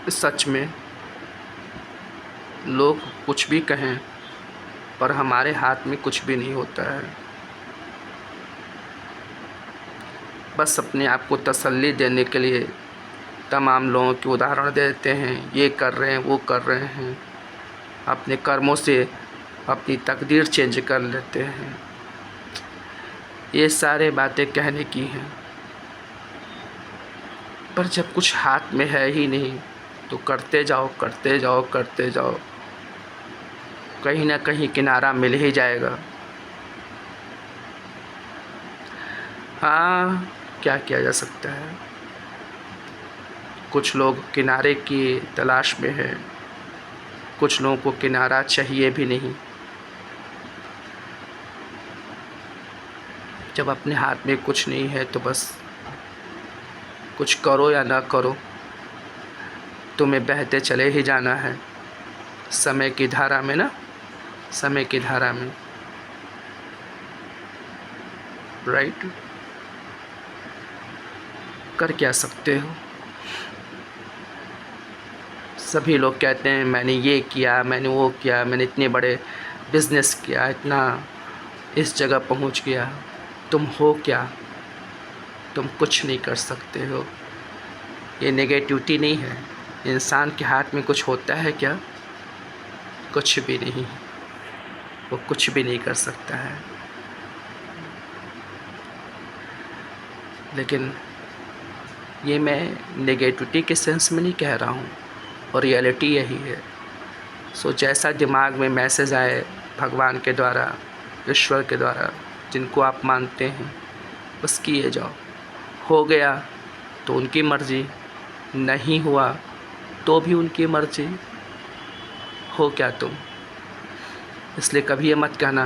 सच में लोग कुछ भी कहें, पर हमारे हाथ में कुछ भी नहीं होता है। बस अपने आप को तसल्ली देने के लिए तमाम लोगों के उदाहरण देते हैं, ये कर रहे हैं, वो कर रहे हैं, अपने कर्मों से अपनी तकदीर चेंज कर लेते हैं। ये सारे बातें कहने की हैं, पर जब कुछ हाथ में है ही नहीं तो करते जाओ, करते जाओ, करते जाओ, कहीं ना कहीं किनारा मिल ही जाएगा। हाँ, क्या किया जा सकता है। कुछ लोग किनारे की तलाश में हैं, कुछ लोगों को किनारा चाहिए भी नहीं। जब अपने हाथ में कुछ नहीं है तो बस कुछ करो या ना करो, तुम्हें बहते चले ही जाना है समय की धारा में ना, समय की धारा में। राइट, कर क्या सकते हो। सभी लोग कहते हैं मैंने ये किया, मैंने वो किया, मैंने इतने बड़े बिज़नेस किया, इतना इस जगह पहुंच गया। तुम हो क्या? तुम कुछ नहीं कर सकते हो। ये नेगेटिविटी नहीं है। इंसान के हाथ में कुछ होता है क्या? कुछ भी नहीं। वो कुछ भी नहीं कर सकता है। लेकिन ये मैं नेगेटिविटी के सेंस में नहीं कह रहा हूँ, और रियलिटी यही है। सो जैसा दिमाग में मैसेज आए भगवान के द्वारा, ईश्वर के द्वारा, जिनको आप मानते हैं, बस किए जाओ। हो गया तो उनकी मर्ज़ी, नहीं हुआ तो भी उनकी मर्ज़ी। हो क्या तुम। इसलिए कभी ये मत कहना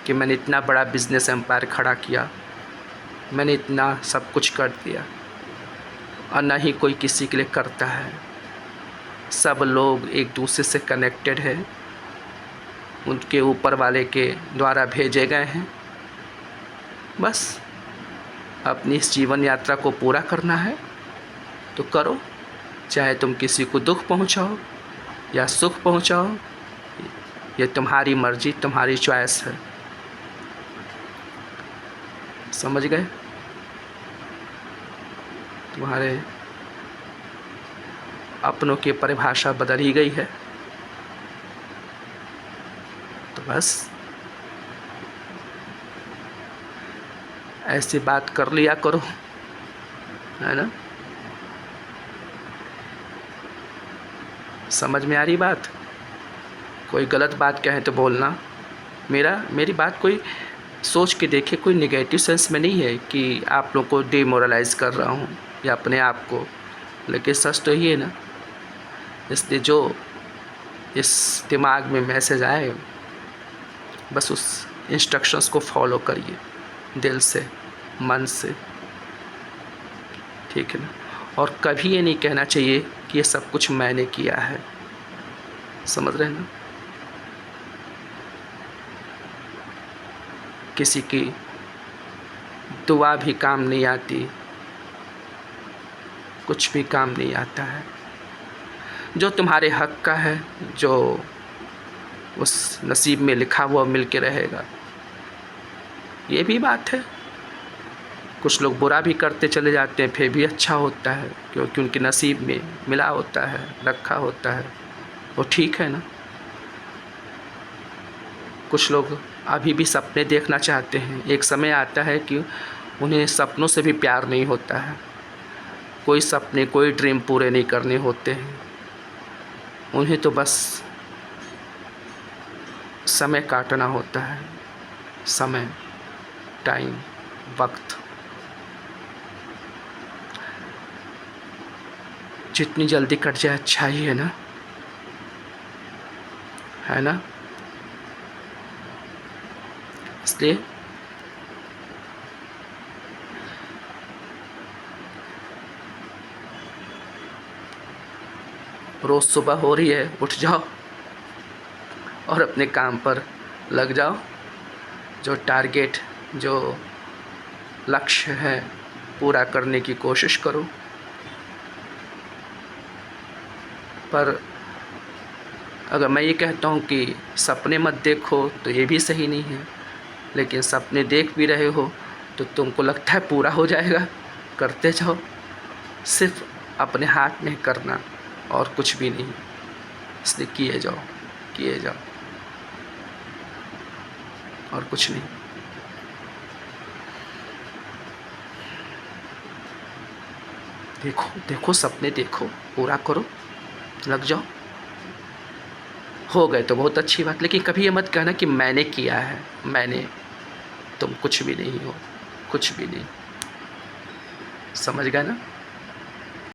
कि मैंने इतना बड़ा बिज़नेस एम्पायर खड़ा किया, मैंने इतना सब कुछ कर दिया, और ना ही कोई किसी के लिए करता है। सब लोग एक दूसरे से कनेक्टेड है, उनके ऊपर वाले के द्वारा भेजे गए हैं। बस अपनी इस जीवन यात्रा को पूरा करना है तो करो, चाहे तुम किसी को दुख पहुंचाओ या सुख पहुंचाओ, ये तुम्हारी मर्जी, तुम्हारी चॉइस है। समझ गए? तुम्हारे अपनों की परिभाषा बदल ही गई है। तो बस ऐसी बात कर लिया करो, है ना। समझ में आ रही बात? कोई गलत बात कहे तो बोलना। मेरी बात कोई सोच के देखे, कोई नेगेटिव सेंस में नहीं है कि आप लोग को डिमोरलाइज़ कर रहा हूँ या अपने आप को। लेकिन सच तो ये है ना। इसलिए जो इस दिमाग में मैसेज आए, बस उस इंस्ट्रक्शंस को फॉलो करिए, दिल से, मन से, ठीक है ना। और कभी ये नहीं कहना चाहिए कि ये सब कुछ मैंने किया है। समझ रहे हैं ना। किसी की दुआ भी काम नहीं आती, कुछ भी काम नहीं आता है। जो तुम्हारे हक का है, जो उस नसीब में लिखा हुआ मिल के रहेगा। ये भी बात है। कुछ लोग बुरा भी करते चले जाते हैं, फिर भी अच्छा होता है, क्योंकि उनके नसीब में मिला होता है, रखा होता है। वो ठीक है ना। कुछ लोग अभी भी सपने देखना चाहते हैं। एक समय आता है कि उन्हें सपनों से भी प्यार नहीं होता है। कोई सपने, कोई ड्रीम पूरे नहीं करने होते हैं। उन्हें तो बस समय काटना होता है। समय, टाइम, वक्त। जितनी जल्दी कट जाए अच्छा ही है ना, है ना। इसलिए रोज़ सुबह हो रही है, उठ जाओ और अपने काम पर लग जाओ। जो टारगेट, जो लक्ष्य है, पूरा करने की कोशिश करो। पर अगर मैं ये कहता हूँ कि सपने मत देखो तो ये भी सही नहीं है, लेकिन सपने देख भी रहे हो तो तुमको लगता है पूरा हो जाएगा, करते जाओ। सिर्फ अपने हाथ में करना और कुछ भी नहीं, इसलिए किए जाओ, किए जाओ और कुछ नहीं। देखो देखो, सपने देखो, पूरा करो, लग जाओ। हो गए तो बहुत अच्छी बात, लेकिन कभी ये मत कहना कि मैंने किया है, मैंने। तुम कुछ भी नहीं हो, कुछ भी नहीं। समझ गए ना?